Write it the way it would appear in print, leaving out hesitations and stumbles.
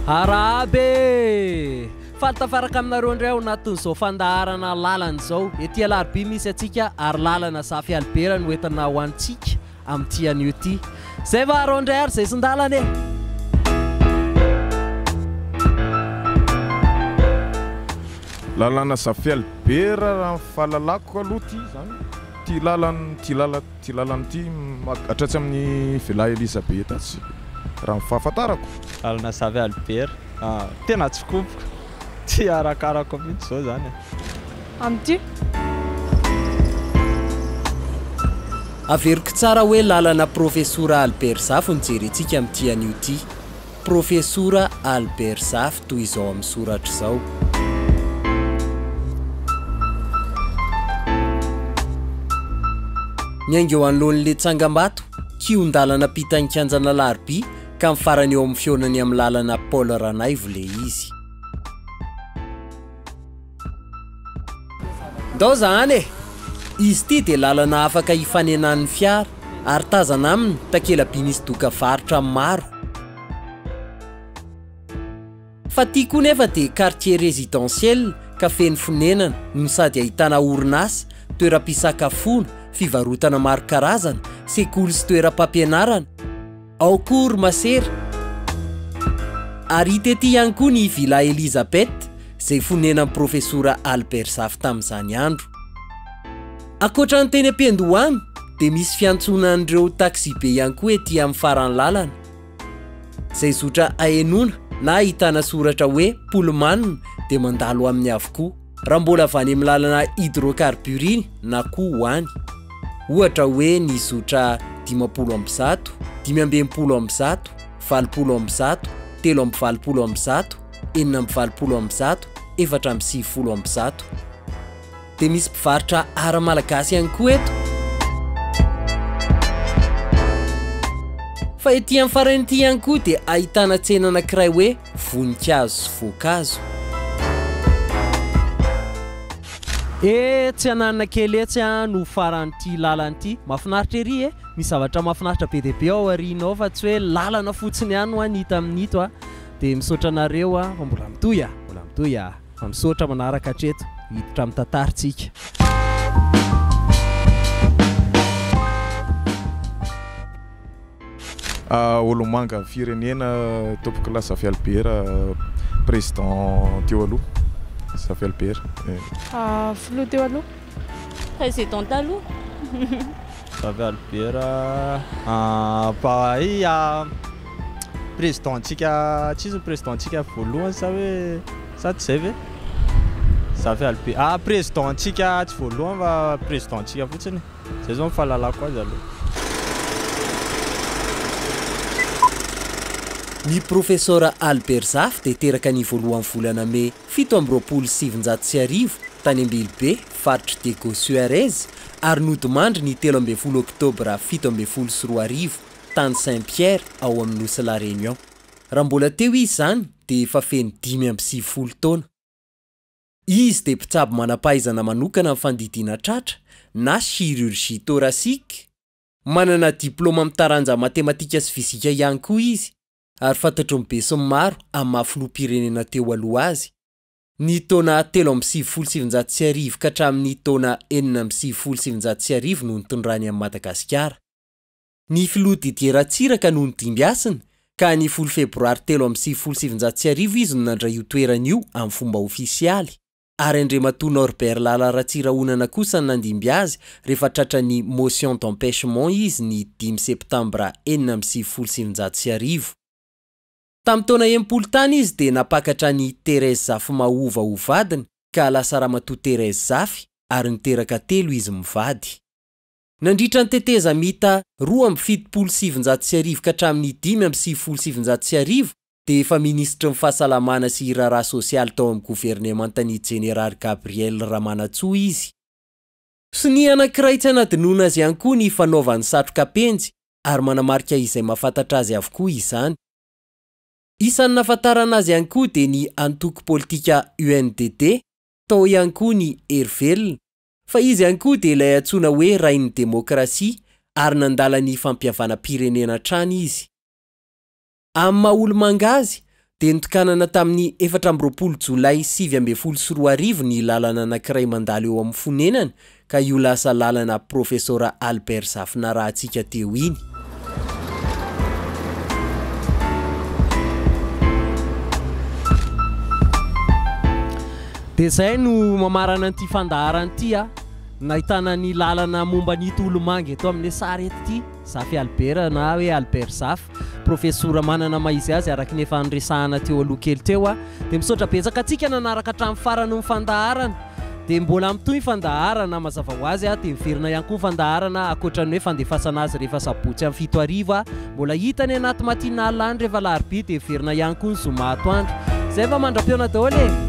Arabe fatafaraka aminareo indray ao anatin'izao fandaharana lalana zao ety alarby misy atsika ary lalana Safy Albert no entina ho antsika amin'ity anio ty zay varo indray ary zay sindalana lalana Safy Albert raha fahalalako aloha ty zany ty lalana ty atratsy amin'ny Vila Elisabeth tsy raha fahafantarako lalana Safy Albert tena tsy kopiko tsy arakarako mihitsy zao zany amin'ity averiko tsara hoe lalana profesora Albert Safy no jerentsika amin'ity anio ty profesora Albert Safy toy izao amin'ny soratra izao miainga eo anoloan'le Tsangambato kion-dalana pitankanjana Larby ka mifarany eo amin'ny fionany amin'ny lalana Paul Ranaivo le izy dao zany izy ty dia lalana afaka hifanenan'ny fiara ary tazana aminy takela-by nisy doka faritra maro fa ty koa nefa dia quartier résidentiel ka feno fonenana no sady ahitana orinasa toeram-pisakafoana fivarotana maro karazana sekoly sy toeram-pampianarana ao kory masera ary tety ihany koa ny Vila Elisabeth zay fonenan'ny profesora Albert Safy tamin'izany andro akoatra ny teny am-pendohany dia misy fiantsonan'ireo taxi be ihany koa ety amin'ny farany lalana zay zotra ahenona na ahitana soratra hoe Pullman dia mandalo amin'ny avokoa raha mbola avy any amin'ny lalana hydrocarbure na koa hoany ohatra hoe ny zotra 50 amby 100, 520 amby 100, 20 amby 100, 3 amby 20 amby 100, 4 amby 20 amby 100, 4 amby 90 amby 100 dia misy mpivarotra ara-malagasy ihany koa eto fa ety amin'ny farany ity ihany koa dia ahitana tsena anankiray hoe voninkazo sy voankazo tsy ananana kely etsy no faran'ity lalana ity mahafinaritra ery misy zavatra mahafinaritra be dia be ao aoriana ao fa tsy hoe lalana fotsiny ihany no anita amin'ito dia misaotra anareo fa mbola mitoy fa misaotra manaraka hatreto hiditra amin'ny tantarintsika Olomanga firenena tompoko Safy Albert président teo aloha Safy Albert filoha teo aloha président taloha Safy Albert présidentsika tsisy présidentsika voalohany sa hoe sa tsy zay ve Safy Albert présidentsika tsy voalohany fa présidentsika fotsiny zay zao mifahalalako azy aloha ny profesora Albert Safy dia teraka ny voalohan'ny volana May 1770 tany Ambilobe faritra Diego Suarez ary nodimandry ny 13 Oktobra 1712 tany Saint-Pierre ao amin'ny nosy La Réunion raha mbola teo izy zany dia efa feno 5 taona izy dia mpitsabo manam-pahaizana manokana amin'ny fandidiana tratra na chirurgie thoracique manana diplôma amin'ny taranja matematika sy fizika ihany koa izy ary fantatro ny be sy maro amin'ny maha-filoham-pirenena teo aloha azy ny taona 1770 ka hatramin'ny taona 1770 no nitondrany amin'ny Madagasikara ny filoha Didier Ratsiraka no nodimbiasiny ka ny 10 Febroary 1770 izy no nandray io toerana io amin'ny fomba ofisialy ary Andriamatoa Norbert Lala Ratsiraonana kosa no nandimby azy rehefa tratra ny motion d'empêchement izy ny 5 Septambra 1770 tamin'ny taona 80 tany izy dia napakatra ny Thérèse Zafy Mahova ho vadiny ka lasa ramatoa Thérèse Zafy ary niteraka 3 izy mivady Nandritra ny teteza mita 2,7 ka hatramin'ny 5,7 dia efa ministra ny fahasalamana sy iraraha sosialy tao amin'ny governementan'ny General Gabriel Ramanatsoa izy. Sy ny anankiray tsy anadinoana azy ihany koa ny fanaovany satroka penjy ary manamarika izay mahafantatra azy avokoa izany. Isan'ny nahafantarana azy ihany koa dia ny antoko politika UNDD, tao ihany koa ny Hervelona, fa izy ihany koa dia ilay antsoina hoe rain'ny demokrasia ary nandala ny fampihavanam-pirenena trany izy. Amin'ny maha-olo-mangazy dia nitokanana tamin'ny 14 Jolay 2024 ny lalana anankiray mandalo eo amin'ny fonenany ka io lasa lalana Profesora Albert Zafina rahantsika teo iny. Dia izay no mamarana an'ity fandaharana ity nahitana ny lalana momba ny tolomangy eto amin'ny sary eto ity Zafy Albert na hoe Albert Zafy, profesora manana maizy azy araky ny efa niresahana teo aloha kely teo dia misaotra betsaka antsika nanaraka hatramin'ny farany ny fandaharana. Dia mbola amin'itoy fandaharana mazava ho azy dia miverina ihany koa fandaharana akoatran'ny hoe fandefasana azy rehefa sabotsy amin'ny 7 hariva mbola hitany anaty matinal any rehefa alarobia dia miverina ihany koa ny zoma atoandro. Zay va mandra-piona daholo e.